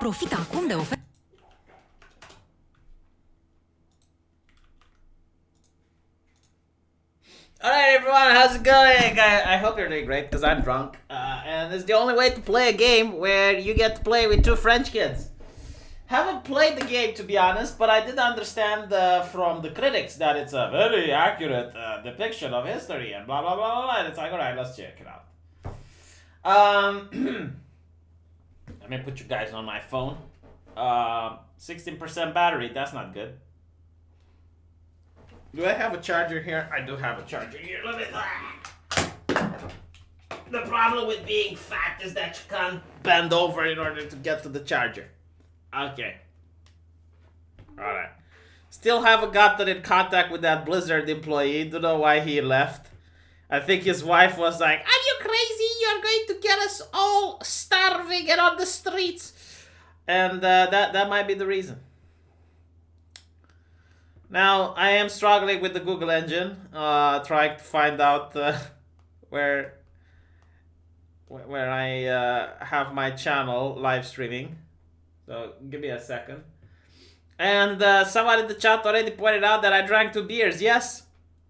Profita acum de ofertă. Alright everyone, how's it going? I hope you're doing great, because I'm drunk. And it's the only way to play a game where you get to play with two French kids. Haven't played the game, to be honest, but I did understand from the critics that it's a very accurate depiction of history and blah blah blah blah. And it's like, alright, let's check it out. Let me put you guys on my phone. 16% battery, that's not good. Do I have a charger here? I do have a charger here. Let me. The problem with being fat is that you can't bend over in order to get to the charger. Okay. Alright. Still haven't gotten in contact with that Blizzard employee. Don't know why he left. I think his wife was like, "Are you crazy? You're going to get us all starving and on the streets." And that might be the reason. Now, I am struggling with the Google engine, trying to find out where I have my channel live streaming. So, give me a second. And someone in the chat already pointed out that I drank 2 beers. Yes,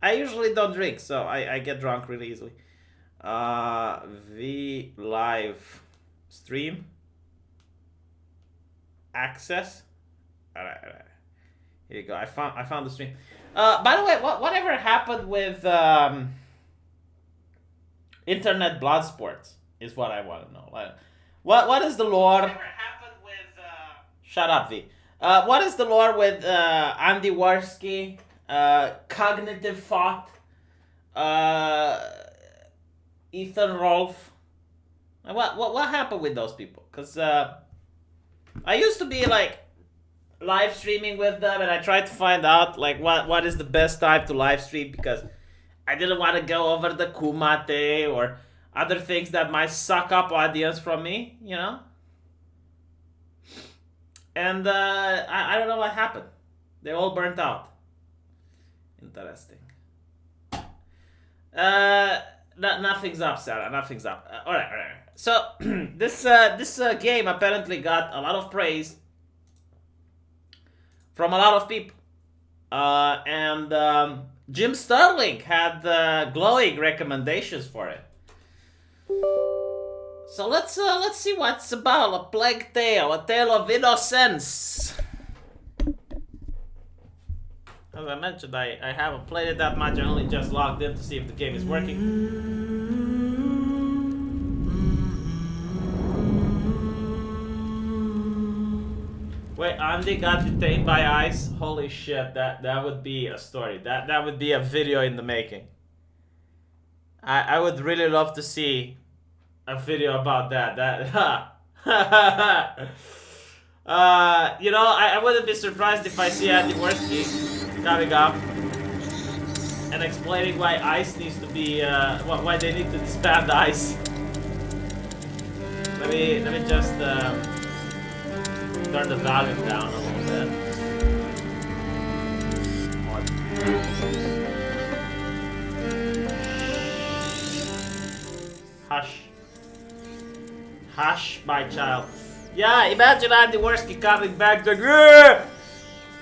I usually don't drink, so I get drunk really easily. V live stream access. Alright. Here you go. I found the stream. By the way, whatever happened with internet blood sports is what I want to know. Like, what is the lore? Whatever happened with Shut up, V. What is the lore with Andy Warski, Cognitive Thought, Ethan Rolfe? What happened with those people? Because I used to be like live streaming with them, and I tried to find out like what is the best time to live stream, because I didn't want to go over the Kumate or other things that might suck up audience from me, you know. And I don't know what happened. They all burnt out. Interesting. Nothing's up, Sarah. Nothing's up. All right. So this game apparently got a lot of praise from a lot of people, and Jim Sterling had glowing recommendations for it. So let's see what's about. A Plague Tale, a tale of innocence. As I mentioned, I haven't played it that much. I only just logged in to see if the game is working. Wait, Andy got detained by ICE? Holy shit, that would be a story. That would be a video in the making. I would really love to see a video about that. You know, I wouldn't be surprised if I see Andy Warski coming up and explaining why ICE needs to be, why they need to disband ICE. Let me just turn the volume down a little bit. Hush, my child. Yeah, imagine Andy Warski coming back to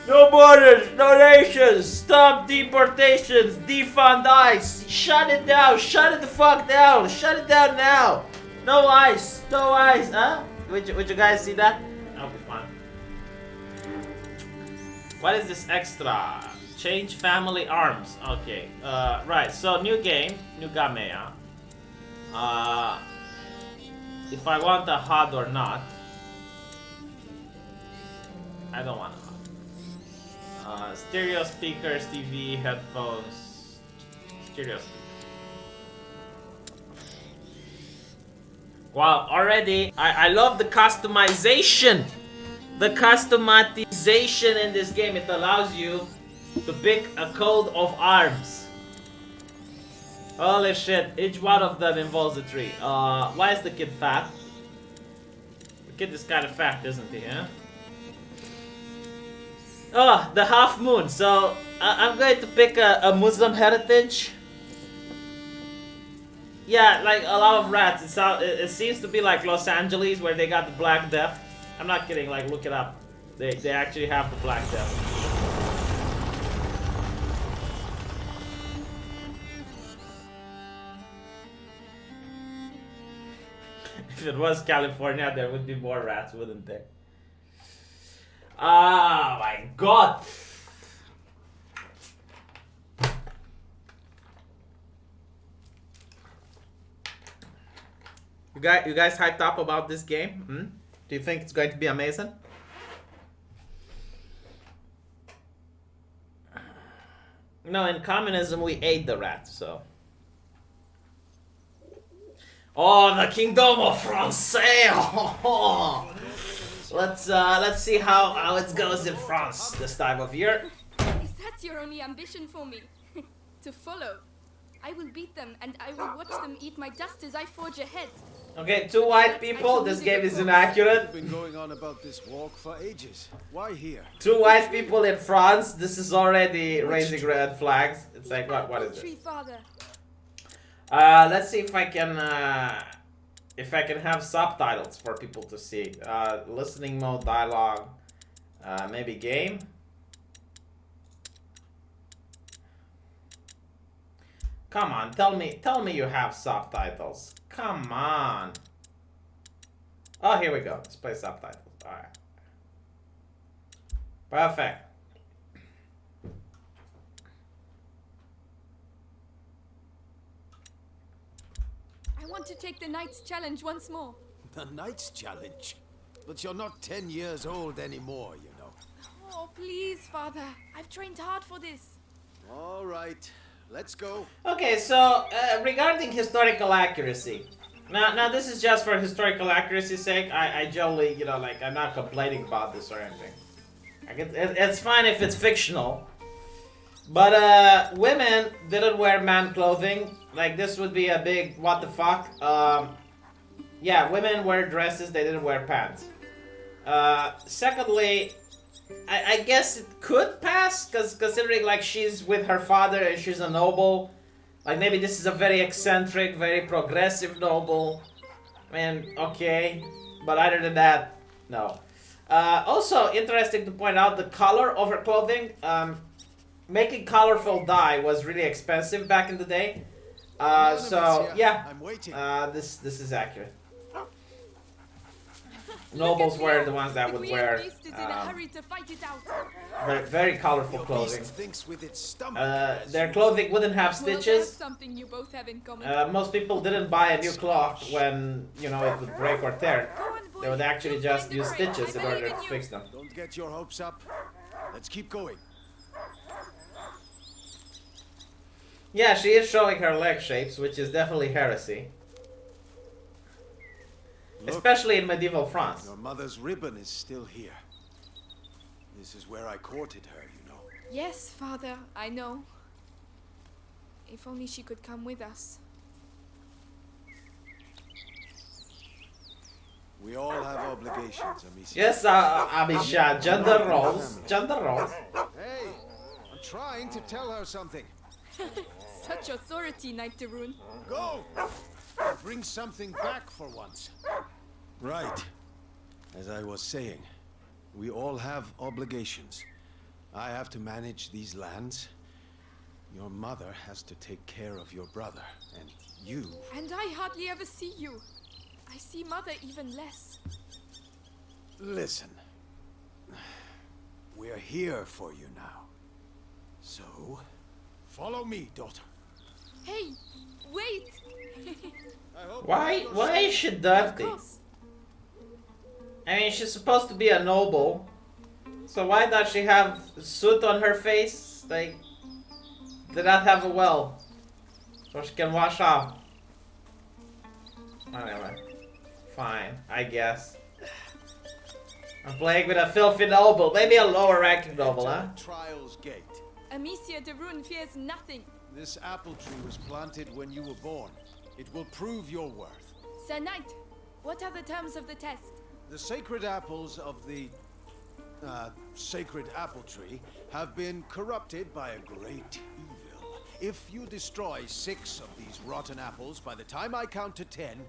no borders, no nations, stop deportations, defund ICE, shut it down, shut it the fuck down, shut it down now. No ICE, huh? Would you guys see that? That would be fun. What is this extra? Change family arms. Okay, right, so new game, new Gamea. If I want a HUD or not. I don't want a HUD. Stereo speakers, TV, headphones, stereo speakers. Wow, already, I love the customization. The customization in this game, it allows you to pick a code of arms. Holy shit, each one of them involves a tree. Why is the kid fat? The kid is kind of fat, isn't he, huh? Oh, the half moon. So, I'm going to pick a Muslim heritage. Yeah, like a lot of rats. It seems to be like Los Angeles, where they got the Black Death. I'm not kidding, like, look it up. They actually have the Black Devil. If it was California, there would be more rats, wouldn't there? Oh my god! You guys hyped up about this game? Hmm? Do you think it's going to be amazing? No, in communism we ate the rats, so. Oh, the Kingdom of France! Let's see how it goes in France this time of year. Is that your only ambition for me? To follow. I will beat them and I will watch them eat my dust as I forge ahead. Okay, 2 white people, this game is inaccurate. I've been going on about this walk for ages. Why here? 2 white people in France, this is already raising red flags. It's like, what is it? Father. Let's see if I can have subtitles for people to see. Listening mode, dialogue, maybe game. Come on, tell me you have subtitles. Come on. Oh, here we go. Let's play subtitles. All right. Perfect. I want to take the Knight's Challenge once more. The Knight's Challenge? But you're not 10 years old anymore, you know. Oh, please, Father. I've trained hard for this. All right. Let's go. Okay, so regarding historical accuracy, now this is just for historical accuracy's sake. I generally, you know, like I'm not complaining about this or anything. Like it's fine if it's fictional, but women didn't wear man clothing. Like this would be a big what the fuck. Yeah, women wear dresses. They didn't wear pants. Secondly, I guess it could pass, because considering like she's with her father and she's a noble, like maybe this is a very eccentric, very progressive noble. I mean, okay, but other than that, no. Also interesting to point out the color of her clothing. Making colorful dye was really expensive back in the day. So yeah, I'm waiting. this is accurate. Nobles were the ones that would wear very colorful clothing. Their clothing wouldn't have stitches. Something you both have in common. Most people didn't buy a new cloth when, you know, it would break or tear. They would actually just use stitches in order to fix them. Don't get your hopes up. Let's keep going. Yeah, she is showing her leg shapes, which is definitely heresy. Look, especially in medieval France. Your mother's ribbon is still here. This is where I courted her, you know. Yes, Father, I know. If only she could come with us. We all have obligations, Amicia. Yes, Amicia, gender roles. Gender roles. Hey, I'm trying to tell her something. Such authority, Knight de Rune. Go! Bring something back for once. Right. As I was saying, we all have obligations. I have to manage these lands. Your mother has to take care of your brother. And you... And I hardly ever see you. I see Mother even less. Listen. We're here for you now. So, follow me, daughter. Hey, wait! Why is she dirty? I mean, she's supposed to be a noble. So why does she have soot on her face? Like, did not have a well. So she can wash off. Anyway. Fine, I guess. I'm playing with a filthy noble. Maybe a lower ranking noble, huh? Trials Gate. Amicia de Rune fears nothing. This apple tree was planted when you were born. It will prove your worth. Sir Knight, what are the terms of the test? The sacred apples of the sacred apple tree have been corrupted by a great evil. If you destroy 6 of these rotten apples by the time I count to 10,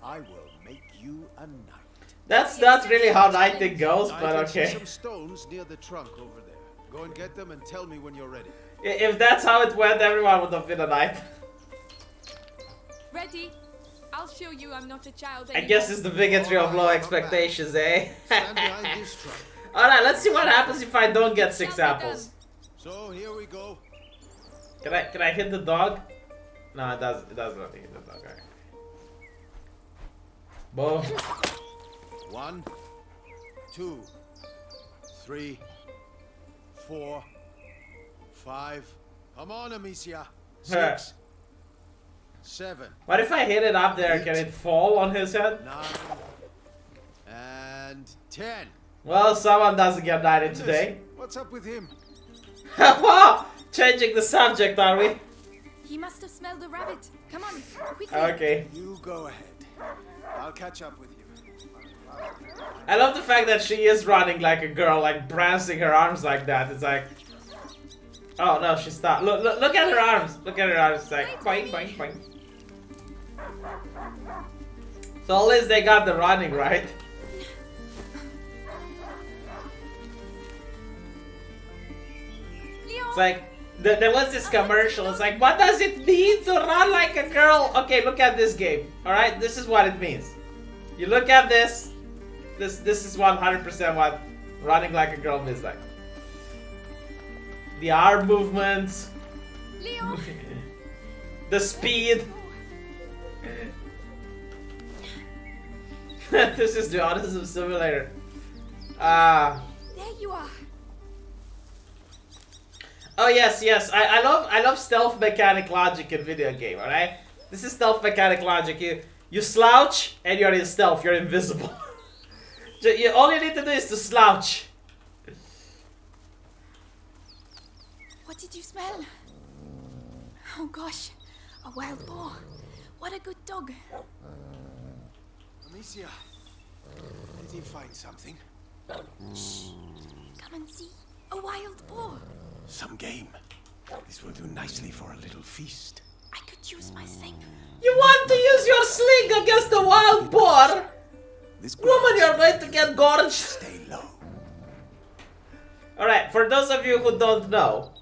I will make you a knight. That's not really how knighting goes, I but can see okay. some stones near the trunk over there. Go and get them and tell me when you're ready. If that's how it went, everyone would have been a knight. Ready? I'll show you I'm not a child I anymore. guess it's the bigotry of low expectations, eh? Stand behind this trunk. Alright, let's see what happens if I don't get 6 apples. So here we go. Can I hit the dog? No, it does not hit the dog. Alright. Boom. 1, 2, 3, 4, 5. Come on, Amicia. 6, 7, What if I hit it up there? Can it fall on his head? 9, and 10. Well, someone doesn't get knighted today. What's up with him? Wow! Changing the subject, are we? He must have smelled the rabbit. Come on, quickly. Okay. You go ahead. I'll catch up with you. I love the fact that she is running like a girl, like prancing her arms like that. It's like, oh no, she stopped. Look at her arms. Look at her arms. It's like boing, boing, boing. So at least they got the running right. Leo! It's like there was this commercial. It's like, what does it mean to run like a girl? Okay, look at this game. All right, this is what it means. You look at this. This is 100% what running like a girl means like. The arm movements, Leo! the speed. This is the Autism Simulator. There you are. Oh yes, I love stealth mechanic logic in video game. All right, this is stealth mechanic logic. You slouch and you're in stealth. You're invisible. All you need to do is to slouch. What did you smell? Oh gosh, a wild boar. What a good dog. Amicia, did you find something? Come and see. A wild boar. Some game. This will do nicely for a little feast. I could use my sling. You want to use your sling against the wild boar? This Woman, you're going to get gorged. Stay low. Alright, for those of you who don't know,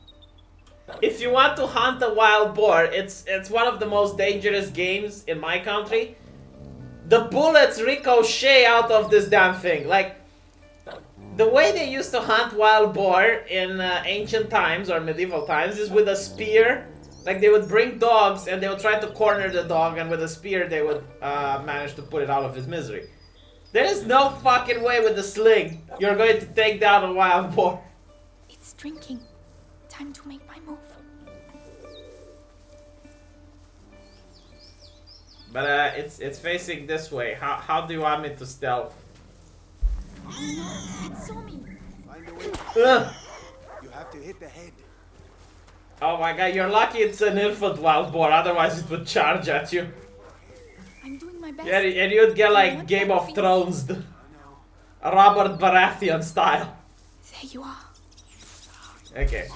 if you want to hunt a wild boar, it's one of the most dangerous games in my country. The bullets ricochet out of this damn thing. Like, the way they used to hunt wild boar in ancient times or medieval times is with a spear. Like, they would bring dogs and they would try to corner the dog, and with a spear they would manage to put it out of his misery. There is no fucking way with the sling you're going to take down a wild boar. It's drinking. Time to make my move. But it's facing this way. How do you want me to stealth? Oh no, it saw me. Find a way. Ugh. You have to hit the head. Oh my god, you're lucky it's an infant wild boar, otherwise it would charge at you. I'm doing my best. Yeah, and you'd get like Game of Thrones, Robert Baratheon style. There you are. Okay.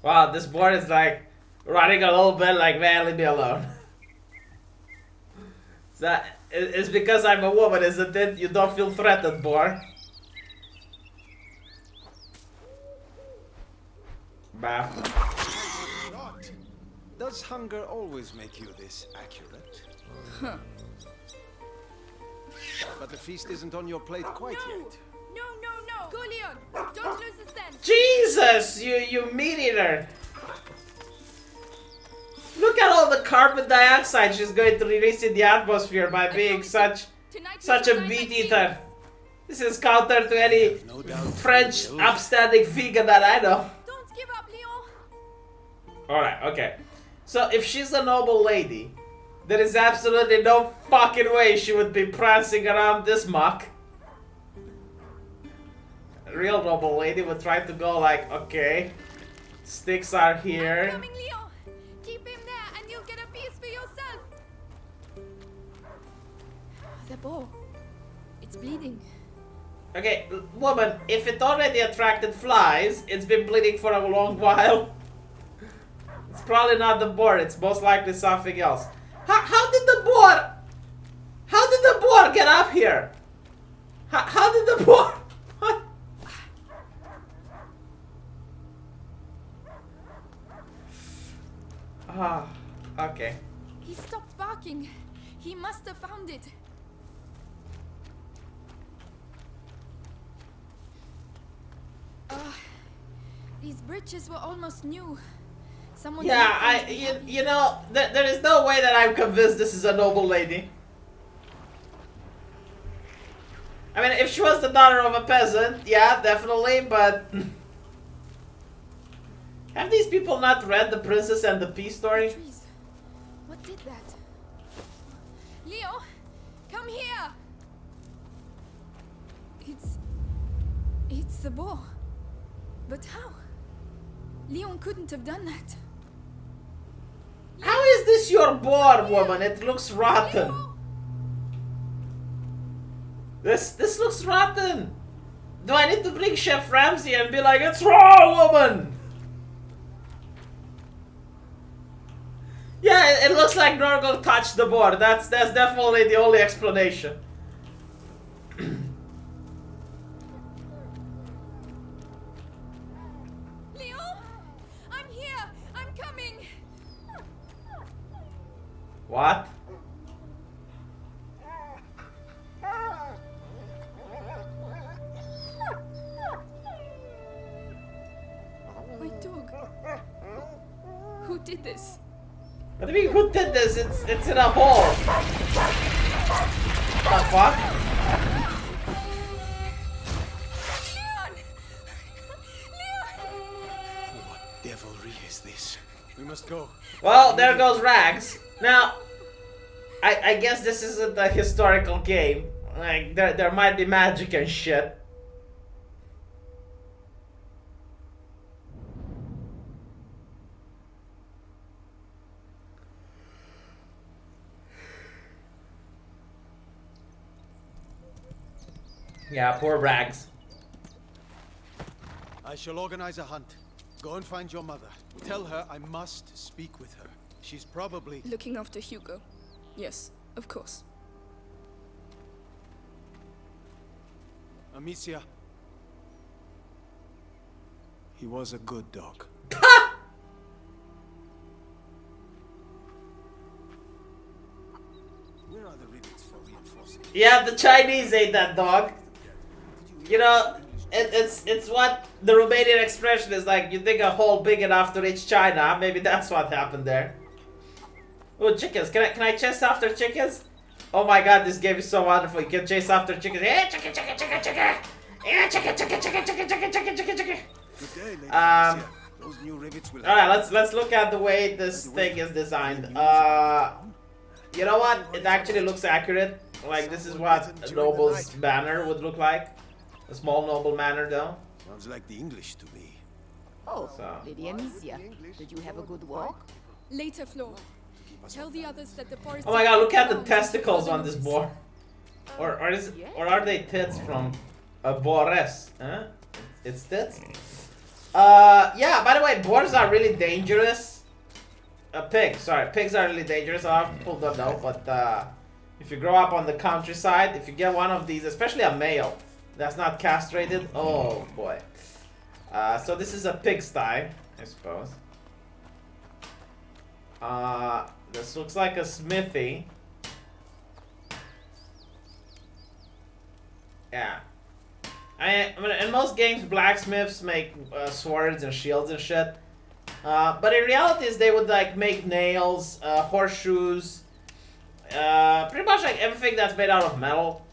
Wow, this boar is like running a little bit like, man, leave me alone. It's because I'm a woman, isn't it? You don't feel threatened, boar. Bah. Not. Does hunger always make you this accurate? Huh. But the feast isn't on your plate quite yet. No. Go, Leon. Don't lose the scent. Jesus, you meat eater. Look at all the carbon dioxide she's going to release in the atmosphere by being such a meat eater. This is counter to any No doubt. French upstanding vegan that I know. Don't give up, Leon. Alright, okay. So if she's a noble lady, there is absolutely no fucking way she would be prancing around this muck. A real noble lady would try to go like, okay, sticks are here. Coming, Leon. Keep him there and you'll get a piece for yourself. The bow. It's bleeding. Okay, woman, if it already attracted flies, it's been bleeding for a long while. It's probably not the boar, it's most likely something else. How did the boar get up here? How did the boar? What? Ah, okay. He stopped barking. He must have found it. These bridges were almost new. Someone. Yeah, you know, there is no way that I'm convinced this is a noble lady. I mean, if she was the daughter of a peasant, yeah, definitely, but... Have these people not read The Princess and the Pea story? Trees. What did that? Leo, come here. It's the boar. But how? Leon couldn't have done that. How is this your boar, woman? It looks rotten. Leo! This looks rotten. Do I need to bring Chef Ramsay and be like, it's raw, woman? Yeah, it looks like Norgal touched the board. That's definitely the only explanation. Leo, I'm here. I'm coming. What? My dog. Who did this? What do you mean, who did this? It's in a hole. The fuck? Leon! Leon! What devilry is this? We must go. Well, there goes Rags. Now, I guess this isn't a historical game. Like, there might be magic and shit. Yeah, poor Rags. I shall organize a hunt. Go and find your mother. Tell her I must speak with her. She's probably... Looking after Hugo. Yes, of course. Amicia. He was a good dog. Where are the rivets for reinforcing? Yeah, the Chinese ate that dog. You know, it's what the Romanian expression is like. You think a hole big enough to reach China? Maybe that's what happened there. Oh, chickens! Can I chase after chickens? Oh my God, this game is so wonderful. You can chase after chickens. Yeah, chicken, chicken, chicken, chicken. Yeah, chicken, chicken, chicken, chicken, chicken, chicken, chicken, chicken. Good day, Lady Amicia. Those new rivets will... All right, let's look at the way this thing is designed. You know what? It actually looks accurate. Like, this is what a noble's banner would look like. A small noble manor, though. Sounds like the English to me. Oh, So. Lady Amicia, did you have a good walk? Later, Flo. Tell the others that the forest. Oh my God! Look at the testicles on this boar. Or are they tits from a boaress? Huh? It's tits. Yeah. By the way, boars are really dangerous. Pigs. Sorry, pigs are really dangerous. A lot of people don't know, but if you grow up on the countryside, if you get one of these, especially a male that's not castrated, oh boy. So this is a pigsty, I suppose. This looks like a smithy. Yeah. I mean, in most games, blacksmiths make swords and shields and shit. But in reality, they would like make nails, horseshoes, pretty much like everything that's made out of metal.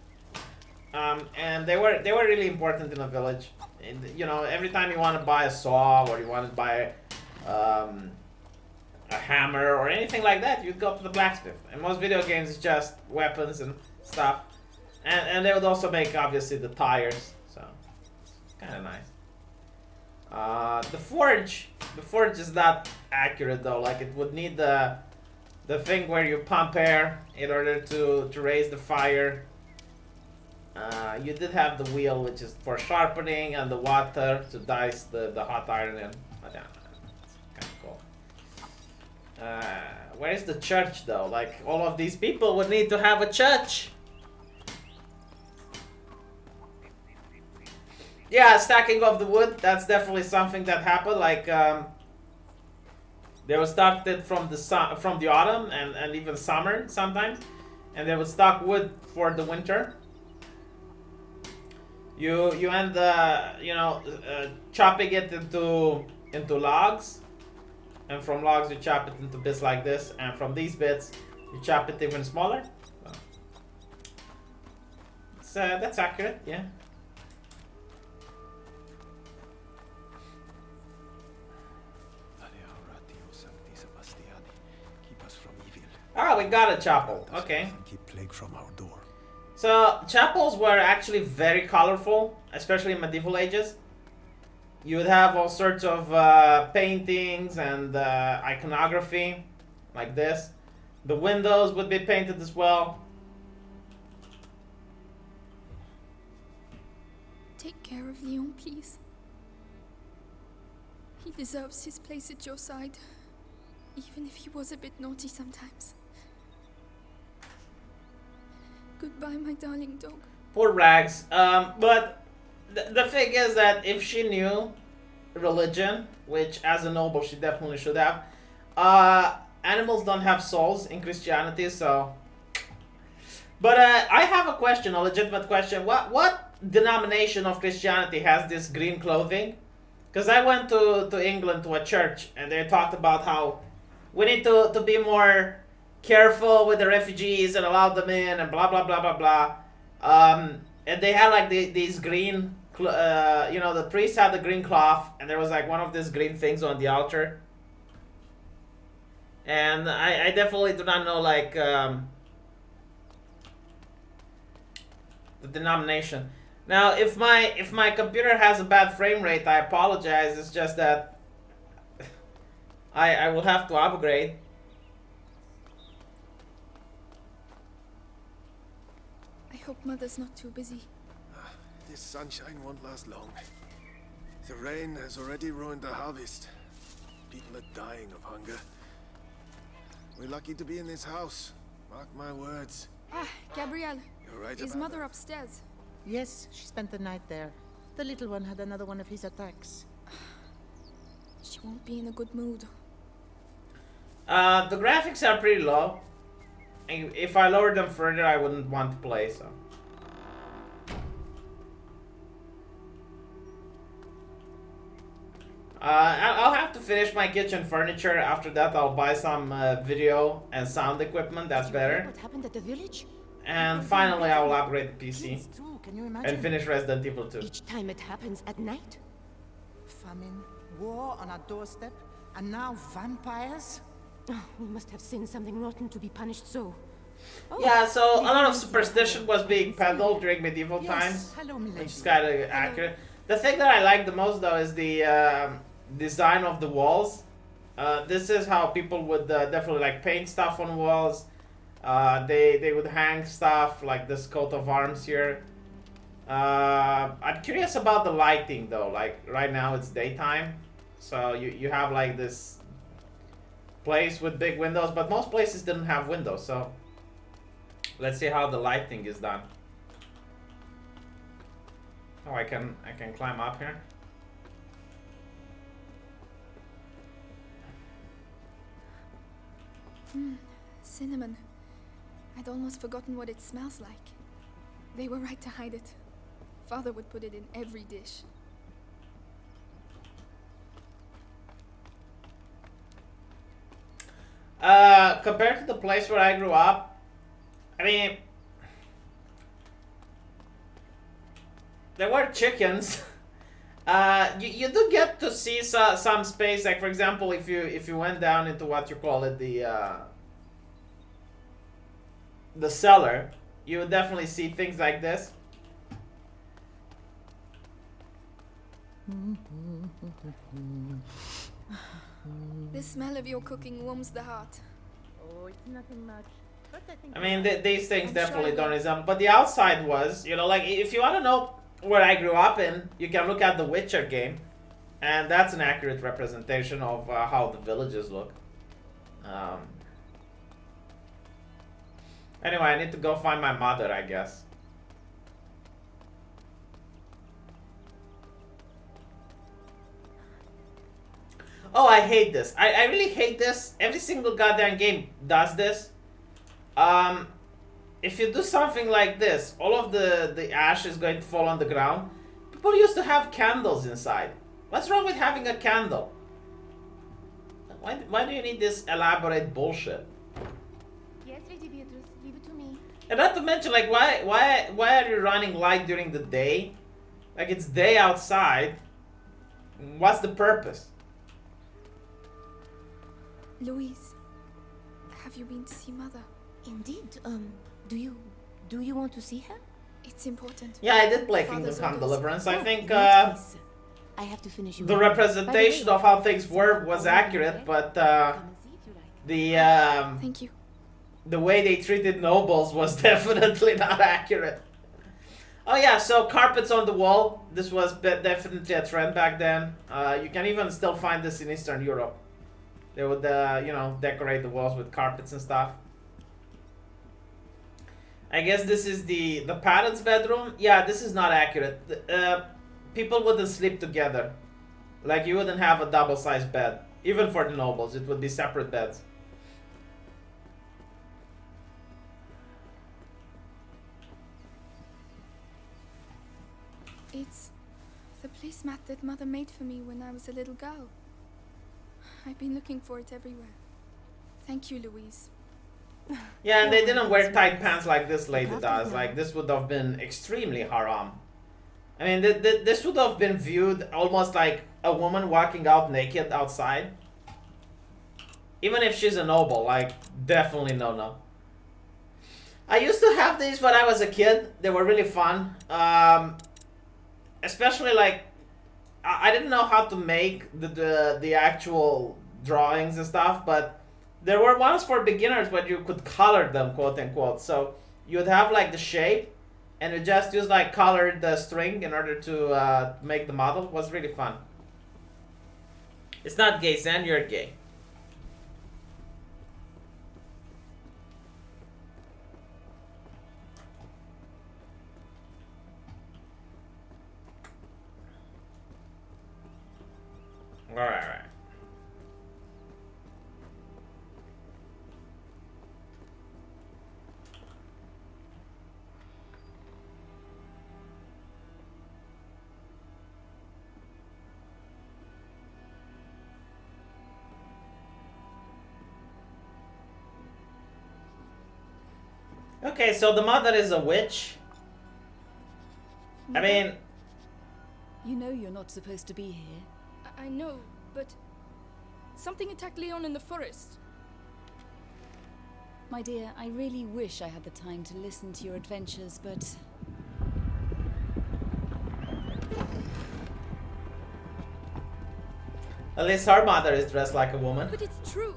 And they were really important in a village. And, you know, every time you want to buy a saw or you want to buy a hammer or anything like that, you'd go to the blacksmith. In most video games, it's just weapons and stuff. And they would also make, obviously, the tires. So, it's kind of nice. The forge is not accurate though. Like, it would need the thing where you pump air in order to raise the fire. You did have the wheel, which is for sharpening, and the water to dice the hot iron in. But yeah, it's kind of cool. Where is the church though? Like, all of these people would need to have a church. Yeah, stacking of the wood, that's definitely something that happened. Like, they would start it from the autumn and even summer sometimes. And they would stock wood for the winter. You end chopping it into logs. And from logs you chop it into bits like this. And from these bits, you chop it even smaller. So, that's accurate, yeah. Ah, we got a chapel. Okay. Keep plague from our door. So, chapels were actually very colorful, especially in medieval ages. You would have all sorts of paintings and iconography, like this. The windows would be painted as well. Take care of Leon, please. He deserves his place at your side, even if he was a bit naughty sometimes. Goodbye, my darling dog. Poor Rags. But the thing is that if she knew religion, which as a noble she definitely should have, animals don't have souls in Christianity, so... But I have a question, a legitimate question. What denomination of Christianity has this green clothing? Because I went to England to a church and they talked about how we need to be more careful with the refugees and allow them in and blah blah blah blah blah. And they had like these green, the priest had the green cloth and there was like one of these green things on the altar. And I definitely do not know like the denomination. Now, if my computer has a bad frame rate, I apologize. It's just that I will have to upgrade. I hope Mother's not too busy. This sunshine won't last long. The rain has already ruined the harvest. People are dying of hunger. We're lucky to be in this house. Mark my words. Ah, Gabrielle. You're right Is about Mother that. upstairs? Yes, she spent the night there. The little one had another one of his attacks. She won't be in a good mood. The graphics are pretty low. If I lowered them further, I wouldn't want to play, so. I'll have to finish my kitchen furniture. After that, I'll buy some video and sound equipment. That's Did you hear better. what happened at the village? And finally, I will upgrade the PC Kids too, can you imagine? and finish Resident Evil 2. Each time it happens at night? Famine, war on our doorstep, and now vampires? Oh, we must have sinned something rotten to be punished so. Oh, Yeah, so a lot of superstition was being peddled during medieval times, Yes, hello, milady. which is kind of accurate. The thing that I like the most, though, is the design of the walls. This is how people would definitely like paint stuff on walls. They would hang stuff like this coat of arms here. I'm curious about the lighting though. Like right now it's daytime, so you have like this place with big windows, but most places didn't have windows. So let's see how the lighting is done. Oh, I can climb up here. Cinnamon. I'd almost forgotten what it smells like. They were right to hide it. Father would put it in every dish. Compared to the place where I grew up, I mean, there were chickens. You do get to see some space, like for example, if you went down into what you call it, the cellar, you would definitely see things like this. The smell of your cooking warms the heart. Oh, it's nothing much. But I think I mean, these things I'm definitely sure I don't will. resemble. But the outside was, like if you want to know where I grew up in, you can look at the Witcher game, and that's an accurate representation of how the villages look. Anyway, I need to go find my mother, I guess. Oh, I hate this. I really hate this. Every single goddamn game does this. If you do something like this, all of the ash is going to fall on the ground. People used to have candles inside. What's wrong with having a candle? Why do you need this elaborate bullshit? Yes, Lady Beatrice, leave it to me. And not to mention, like, why are you running light during the day? Like, it's day outside. What's the purpose? Louise, have you been to see Mother? Indeed. Do you want to see her? It's important. Yeah, I did play Father's Kingdom Come orders. Deliverance. I think Yes. I have to finish you. the representation of how things were was accurate, but Come and see if you like. Thank you. the way they treated nobles was definitely not accurate. Oh yeah, so carpets on the wall. This was definitely a trend back then. You can even still find this in Eastern Europe. They would, you know, decorate the walls with carpets and stuff. I guess this is the parents' bedroom. Yeah, this is not accurate. People wouldn't sleep together. Like, you wouldn't have a double-sized bed. Even for the nobles, it would be separate beds. It's the placemat that Mother made for me when I was a little girl. I've been looking for it everywhere. Thank you, Louise. Yeah, and they didn't wear tight pants like this lady does. Like, this would have been extremely haram. I mean, this would have been viewed almost like a woman walking out naked outside. Even if she's a noble, like, definitely no. I used to have these when I was a kid. They were really fun. Especially, like, I didn't know how to make the actual drawings and stuff, but there were ones for beginners where you could color them, quote unquote. So you would have like the shape, and you just use like colored string in order to make the model. It was really fun. It's not gay, Zen, you're gay. Alright. Okay, so the mother is a witch. I mean, You know you're not supposed to be here. I know, but something attacked Leon in the forest. My dear, I really wish I had the time to listen to your adventures, but at least her mother is dressed like a woman. But it's true.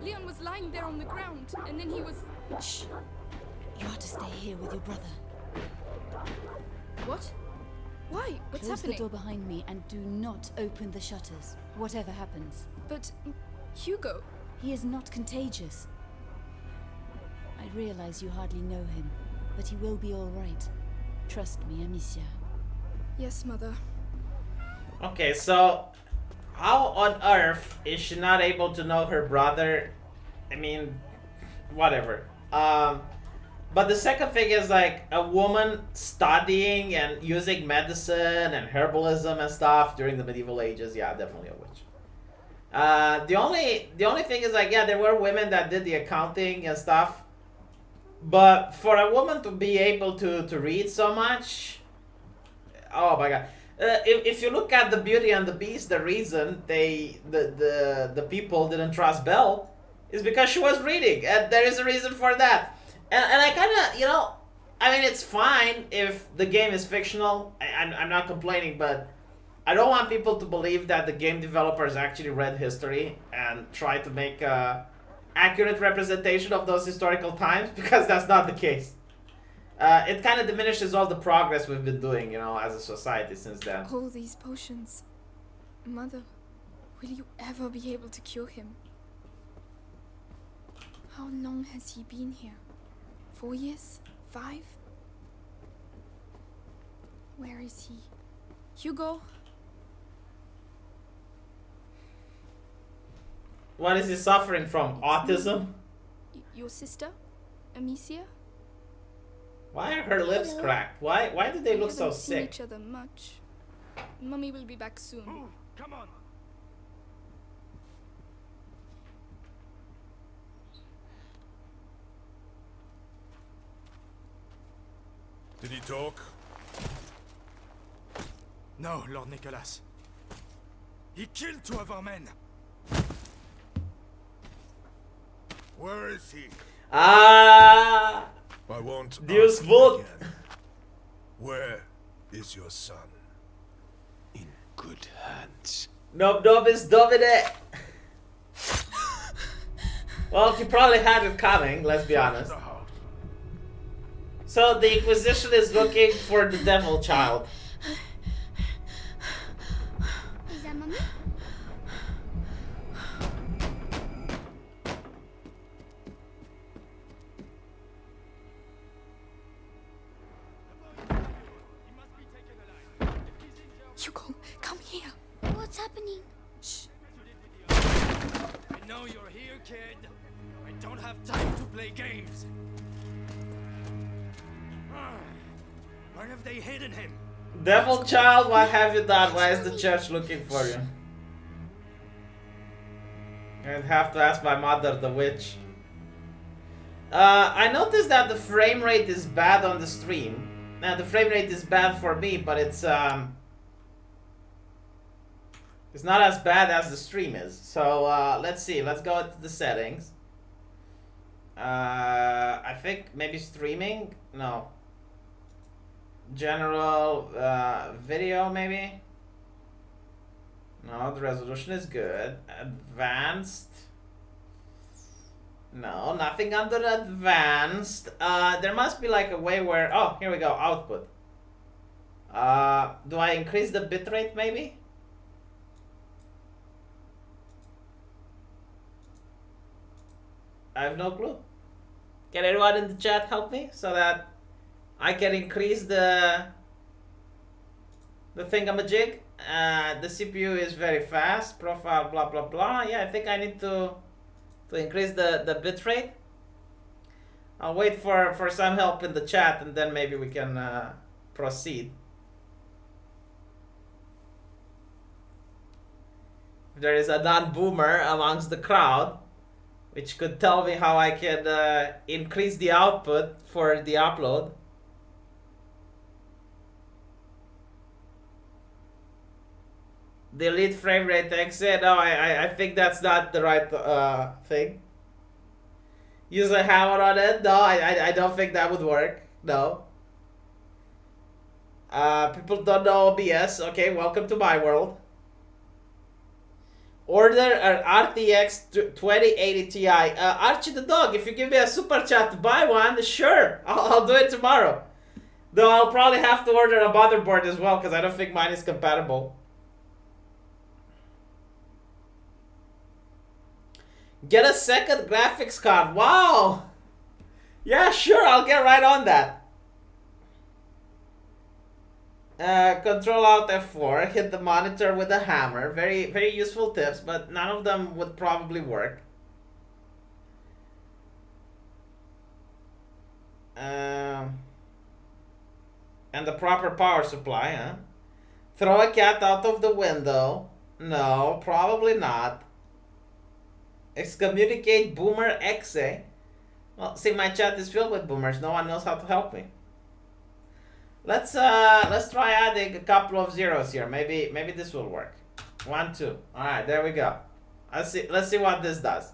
Leon was lying there on the ground, and then he was... shh. You are to stay here with your brother. What? Why? What's Close happening? the door behind me and do not open the shutters, whatever happens. But Hugo... He is not contagious. I realize you hardly know him, but he will be all right. Trust me, Amicia. Yes, Mother. Okay, so how on earth is she not able to know her brother? I mean, whatever. But the second thing is like a woman studying and using medicine and herbalism and stuff during the medieval ages. Yeah, definitely a witch. The only thing is like, yeah, there were women that did the accounting and stuff. But for a woman to be able to read so much, oh my god. If you look at the Beauty and the Beast, the reason the people didn't trust Belle is because she was reading, and there is a reason for that. And I kind of, you know, I mean, it's fine if the game is fictional. I'm not complaining, but I don't want people to believe that the game developers actually read history and try to make a accurate representation of those historical times, because that's not the case. It kind of diminishes all the progress we've been doing, you know, as a society since then. All these potions. Mother, will you ever be able to cure him? How long has he been here? 4 years? 5? Where is he? Hugo? What is he suffering from? Autism? Your sister, Amicia? Why are her lips cracked? Why do they We look so haven't seen sick? each other much. Mummy will be back soon. Come on. Did he talk? No, Lord Nicholas. He killed 2 of our men. Where is he? Ah, I won't Deus ask Vult. again. Where is your son? In good hands. Nob is Domine. Well, he probably had it coming, let's be honest. The house. So the Inquisition is looking for the Devil Child. Is that Mummy? Hugo, come here. What's happening? I know you're here, kid. I don't have time to play games. Where have they hidden him? Devil Child, what have you done? Why is the church looking for you? I'd have to ask my mother, the witch. I noticed that the frame rate is bad on the stream. Now the frame rate is bad for me, but it's not as bad as the stream is. So let's see. Let's go into the settings. I think maybe streaming. No. General video maybe. No, the resolution is good. Advanced. No, nothing under advanced. There must be like a way where... Oh, here we go. Output. Do I increase the bitrate maybe? I have no clue. Can anyone in the chat help me so that I can increase the thingamajig? The CPU is very fast. Profile, blah blah blah. Yeah, I think I need to increase the bitrate. I'll wait for some help in the chat and then maybe we can proceed. If there is a non-boomer amongst the crowd, which could tell me how I can increase the output for the upload. Delete frame rate exit. No, I think that's not the right thing. Use a hammer on it. No, I don't think that would work. No. People don't know OBS. Okay, welcome to my world. Order an RTX 2080 Ti. Archie the dog, if you give me a super chat to buy one, sure, I'll do it tomorrow. Though I'll probably have to order a motherboard as well because I don't think mine is compatible. Get a second graphics card. Wow. Yeah, sure, I'll get right on that. Control Alt F4, hit the monitor with a hammer. Very, very useful tips, but none of them would probably work. And the proper power supply, huh? Throw a cat out of the window. No, probably not. Excommunicate Boomer Exe. Well, see, my chat is filled with boomers. No one knows how to help me. Let's try adding a couple of zeros here. Maybe this will work. 1, 2. All right, there we go. Let's see what this does.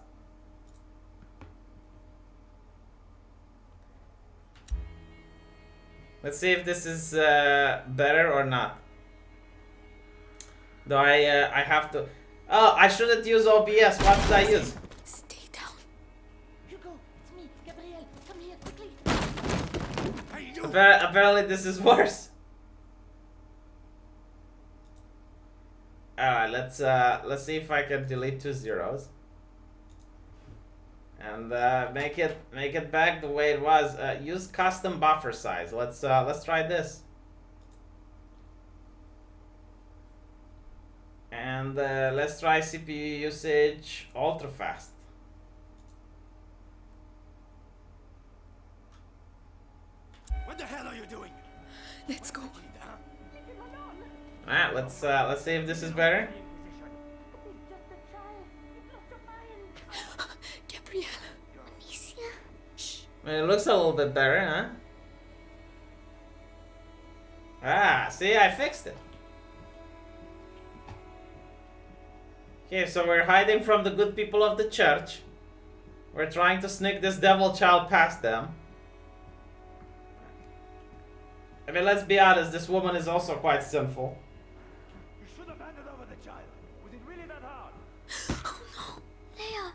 Let's see if this is better or not. Do I have to? Oh, I shouldn't use OBS. What should I use? Stay down. Hugo, it's me, Gabrielle. Come here quickly. Hey, you! Apparently this is worse. Alright, let's see if I can delete 2 zeros. And make it back the way it was. Use custom buffer size. Let's try this. And And let's try CPU usage ultra fast. What the hell are you doing? Let's go. Alright, let's see if this is better. Gabrielle. Amicia. Shh. I mean, it looks a little bit better, huh? Ah, see, I fixed it. Okay, so we're hiding from the good people of the church. We're trying to sneak this devil child past them. I mean, let's be honest, this woman is also quite sinful. You should have handed over the child. Was it really that hard? Oh no. Leia.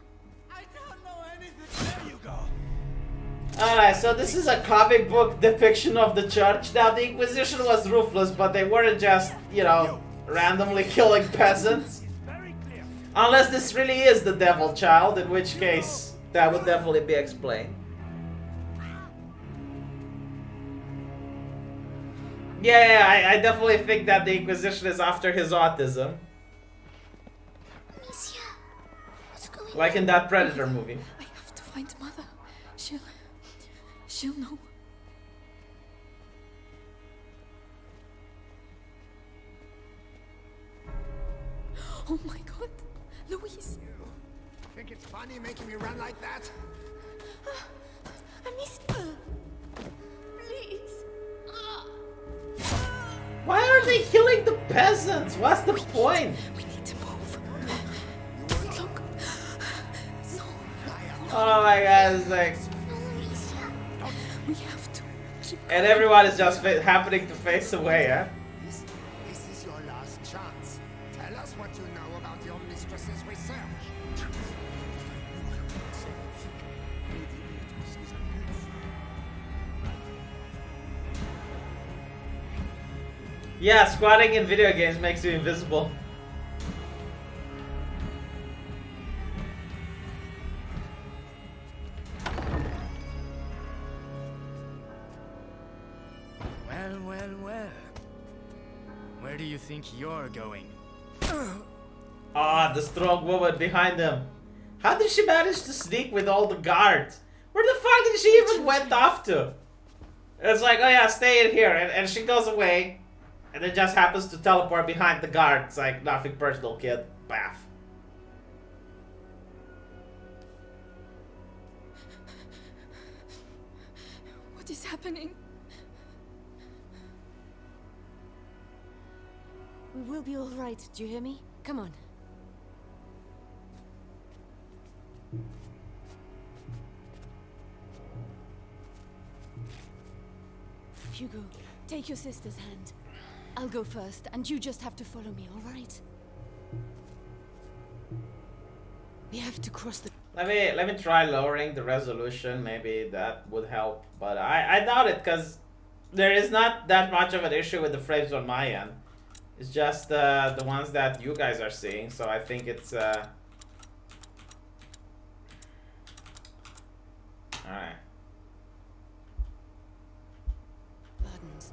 I don't know anything. There you go. Alright, so this is a comic book depiction of the church. Now, the Inquisition was ruthless, but they weren't just, you know, randomly killing peasants. Very clear. Unless this really is the devil child, in which case that would definitely be explained. Yeah, I definitely think that the Inquisition is after his autism. Amicia. What's going Like in that Predator movie. I have to find Mother. She'll know. Oh my god. Louise. Think it's funny making me run like that? Amicia. Please. Why are they killing the peasants? What's the point? We need to move. Look. No. Oh my god, it's like... No, Amicia. We have to keep And everyone is just happening to face away, huh? This is your last chance. Tell us what you know about your mistress's research. Yeah, squatting in video games makes you invisible. Well, well, well. Where do you think you're going? Ah, the strong woman behind him. How did she manage to sneak with all the guards? Where the fuck did she even went off to? It's like, oh yeah, stay in here. And she goes away. And then just happens to teleport behind the guard. It's like, nothing personal, kid. Bath. What is happening? We will be all right. Do you hear me? Come on. Hugo, take your sister's hand. I'll go first, and you just have to follow me, all right? We have to cross the... Let me try lowering the resolution. Maybe that would help. But I doubt it, because there is not that much of an issue with the frames on my end. It's just the ones that you guys are seeing. So I think it's... Alright. Buttons.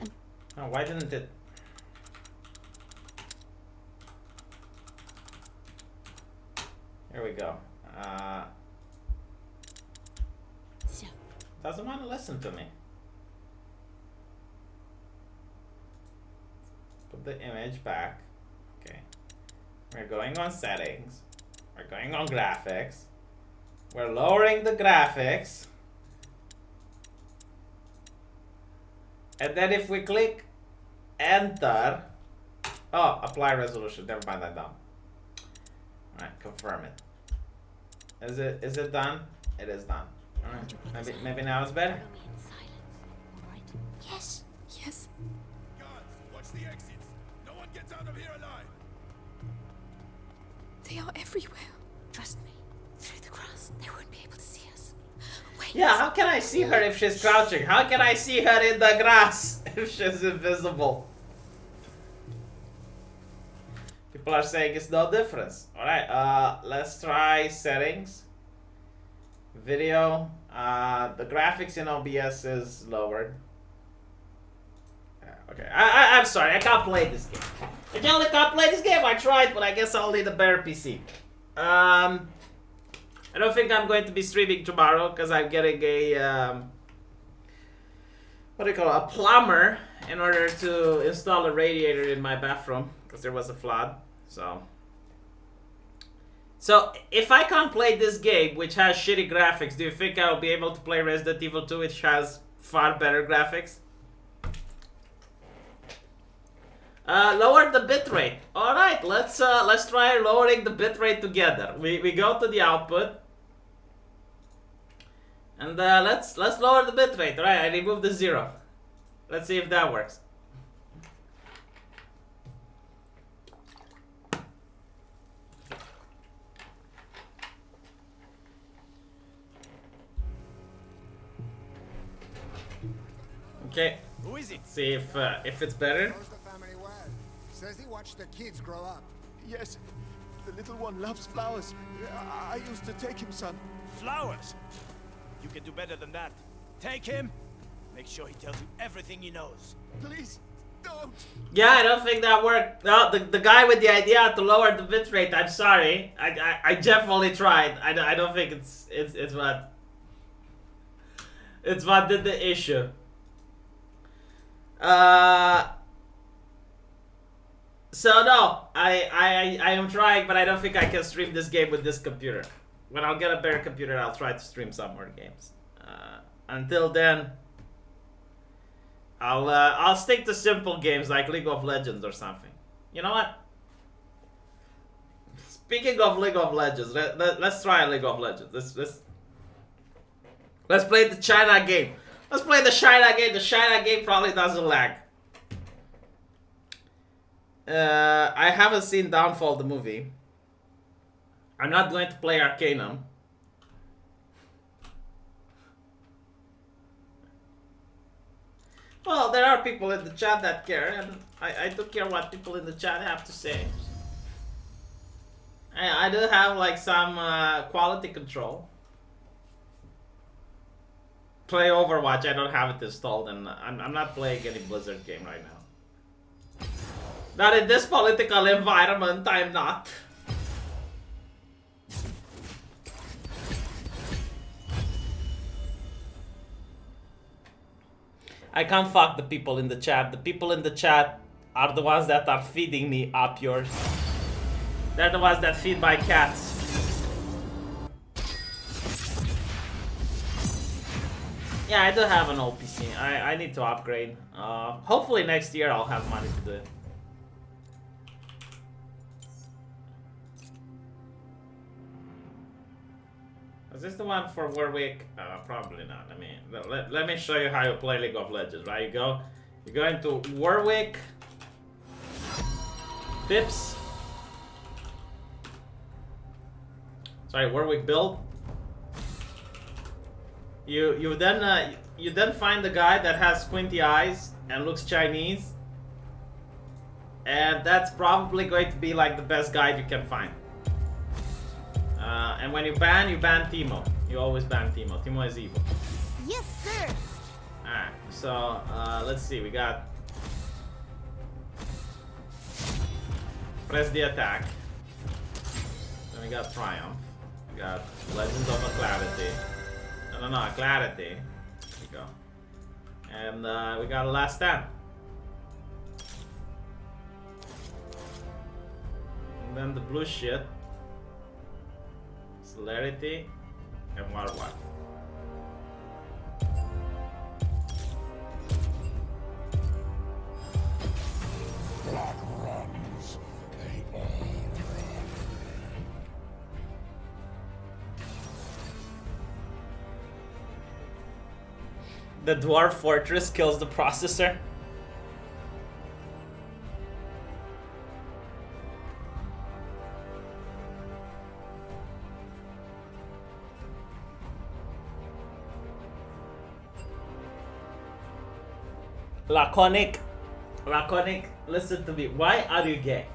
And Oh, why didn't it? Here we go. so, Doesn't want to listen to me. Put the image back. Okay. We're going on settings. We're going on graphics. We're lowering the graphics. And then if we click enter. Oh, apply resolution. Never mind, I'm done. Alright, confirm it. Is it done? It is done. Alright. Maybe now it's better. Follow me in silence. All right? Yes. Yes. Guards, watch the exits. No one gets out of here alive. They are everywhere. trust me. Through the grass, they won't be able to see us. Wait. Yeah, how can I see her if she's crouching? How can I see her in the grass if she's invisible? People are saying it's no difference. Alright, let's try settings. Video. The graphics in OBS is lowered. Okay, I'm sorry, I can't play this game. Angelica can't play this game. I tried, but I guess I'll need a better PC. I don't think I'm going to be streaming tomorrow because I'm getting a what do you call it? A plumber in order to install a radiator in my bathroom because there was a flood. So if I can't play this game, which has shitty graphics, do you think I'll be able to play Resident Evil 2, which has far better graphics? Lower the bitrate. All right, let's try lowering the bitrate together. We go to the output, and let's lower the bitrate. All right, I remove the 0. Let's see if that works. Okay. Who is it? See if it's better. Knows the family well. Says he watched the kids grow up. Yes, the little one loves flowers. I used to take him some. Flowers. You can do better than that. Take him. Make sure he tells you everything he knows. Please, don't. Yeah, I don't think that worked. No, the guy with the idea to lower the bitrate. I'm sorry. I definitely tried. I don't think it's what did the issue. So no, I am trying, but I don't think I can stream this game with this computer. When I'll get a better computer, I'll try to stream some more games. Until then, I'll stick to simple games like League of Legends or something. You know what? Speaking of League of Legends, let's try League of Legends. Let's play the China game. Let's play the China game. The China game probably doesn't lag. I haven't seen Downfall the movie. I'm not going to play Arcanum. Well, there are people in the chat that care, and I do care what people in the chat have to say. I do have like some quality control. Play Overwatch, I don't have it installed, and I'm not playing any Blizzard game right now. Not in this political environment, I'm not. I can't fuck the people in the chat. The people in the chat are the ones that are feeding me up yours. They're the ones that feed my cats. Yeah, I do have an old PC. I need to upgrade. Hopefully next year I'll have money to do it. Is this the one for Warwick? Probably not. I mean, let me show you how you play League of Legends, right? You go into Warwick, tips. Sorry, Warwick build. You then find the guy that has squinty eyes and looks Chinese, and that's probably going to be like the best guide you can find. And when you ban Teemo. You always ban Teemo. Teemo is evil. Yes, sir. Alright, so let's see. We got press the attack. Then we got Triumph. We got Legends of Clarity. No, Clarity. There we go. And we got Last Stand. And then the blue shit. Celerity and Warlock. Blood runs. They all run. The Dwarf Fortress kills the processor. Laconic, listen to me. Why are you gay?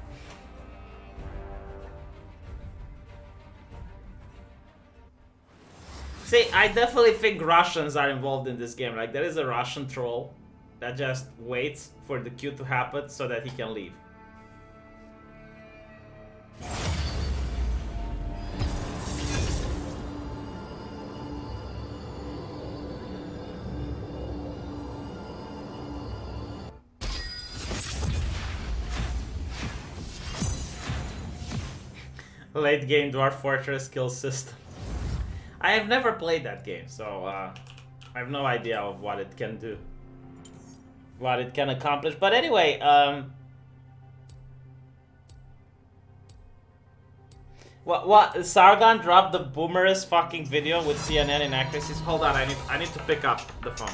See, I definitely think Russians are involved in this game. Like, there is a Russian troll that just waits for the queue to happen so that he can leave. Late game Dwarf Fortress kill system. I have never played that game, so I have no idea of what it can do. What it can accomplish. But anyway, what Sargon dropped the boomerest fucking video with CNN inaccuracies. Hold on, I need to pick up the phone.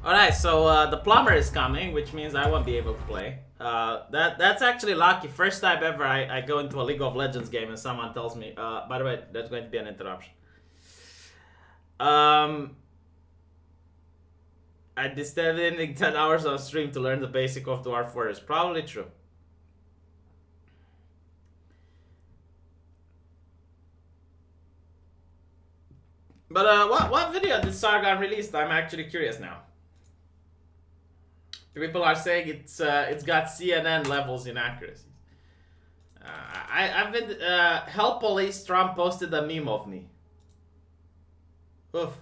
Alright, so the plumber is coming, which means I won't be able to play. That's actually lucky. First time ever I go into a League of Legends game and someone tells me, by the way, there's going to be an interruption. I disturbed in 10 hours on stream to learn the basic of Dwarf Fortress. Probably true. But what video did Sargon release? I'm actually curious now. People are saying it's got CNN levels inaccuracies. I've been Help Police. Trump posted a meme of me. Oof,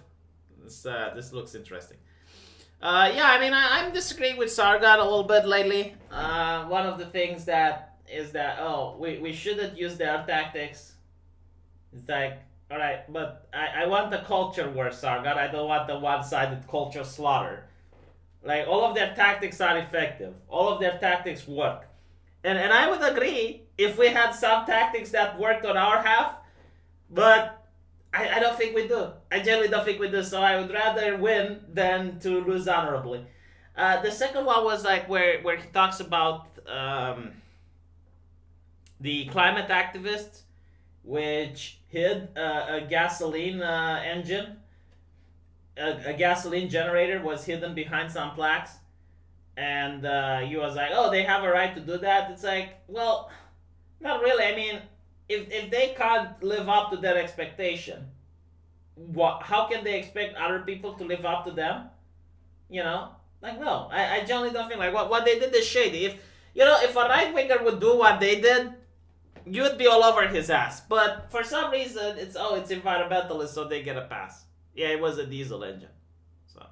this looks interesting. Yeah, I mean I'm disagreeing with Sargon a little bit lately. One of the things that is that we shouldn't use their tactics. It's like, all right, but I want the culture war, Sargon. I don't want the one-sided culture slaughter. Like, all of their tactics are effective. All of their tactics work. And I would agree if we had some tactics that worked on our half, but I don't think we do. I generally don't think we do, so I would rather win than to lose honorably. The second one was like where he talks about the climate activists, which hid a gasoline engine. A gasoline generator was hidden behind some plaques, and he was like, oh, they have a right to do that. It's like, well, not really. I mean, if they can't live up to their expectation, how can they expect other people to live up to them? You know, like, no, I generally don't think like what they did is shady. If a right-winger would do what they did, you would be all over his ass. But for some reason, it's environmentalist, so they get a pass. Yeah, it was a diesel engine. So.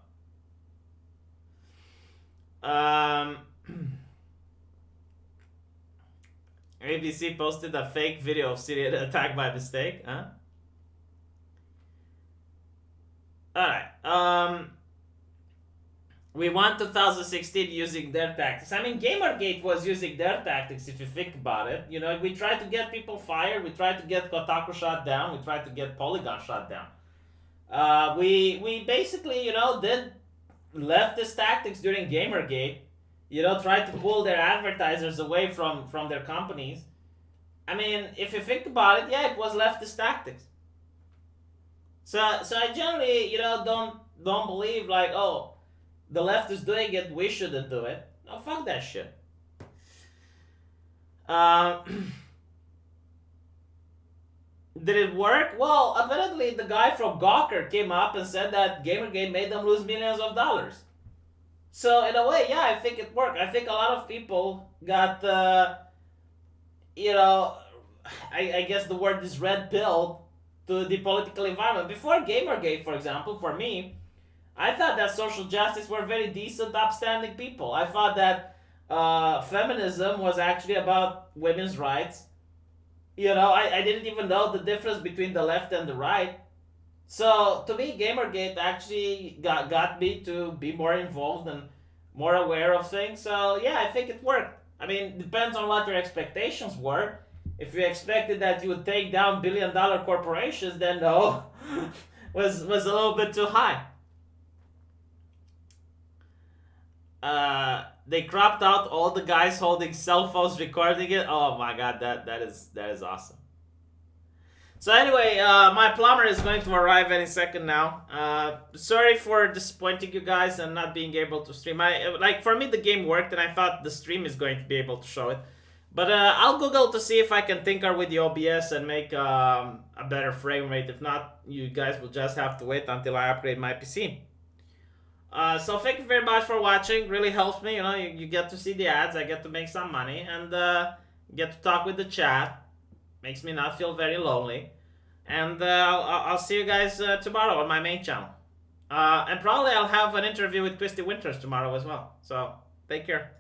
ABC posted a fake video of Syrian attack by mistake, huh? Alright. We won 2016 using their tactics. I mean, Gamergate was using their tactics if you think about it. You know, we tried to get people fired, we tried to get Kotaku shut down, we tried to get Polygon shut down. We basically, did leftist tactics during Gamergate. Tried to pull their advertisers away from their companies. I mean, if you think about it, yeah, it was leftist tactics. So I generally, don't believe like, oh, the left is doing it, we shouldn't do it. No, fuck that shit. Did it work? Well, apparently the guy from Gawker came up and said that Gamergate made them lose millions of dollars. So in a way, yeah, I think it worked. I think a lot of people got, I guess the word is red pilled to the political environment. Before Gamergate, for example, for me, I thought that social justice were very decent, upstanding people. I thought that feminism was actually about women's rights. I didn't even know the difference between the left and the right. So, to me, Gamergate actually got me to be more involved and more aware of things. So, yeah, I think it worked. I mean, it depends on what your expectations were. If you expected that you would take down billion-dollar corporations, then no, was a little bit too high. They cropped out all the guys holding cell phones recording it. Oh my god, that is awesome. So anyway, my plumber is going to arrive any second now. Sorry for disappointing you guys and not being able to stream. For me the game worked and I thought the stream is going to be able to show it. But I'll Google to see if I can tinker with the OBS and make a better frame rate. If not, you guys will just have to wait until I upgrade my PC. So thank you very much for watching. Really helps me. You know, you get to see the ads. I get to make some money and get to talk with the chat. Makes me not feel very lonely. And I'll see you guys tomorrow on my main channel. And probably I'll have an interview with Twisty Winters tomorrow as well. So take care.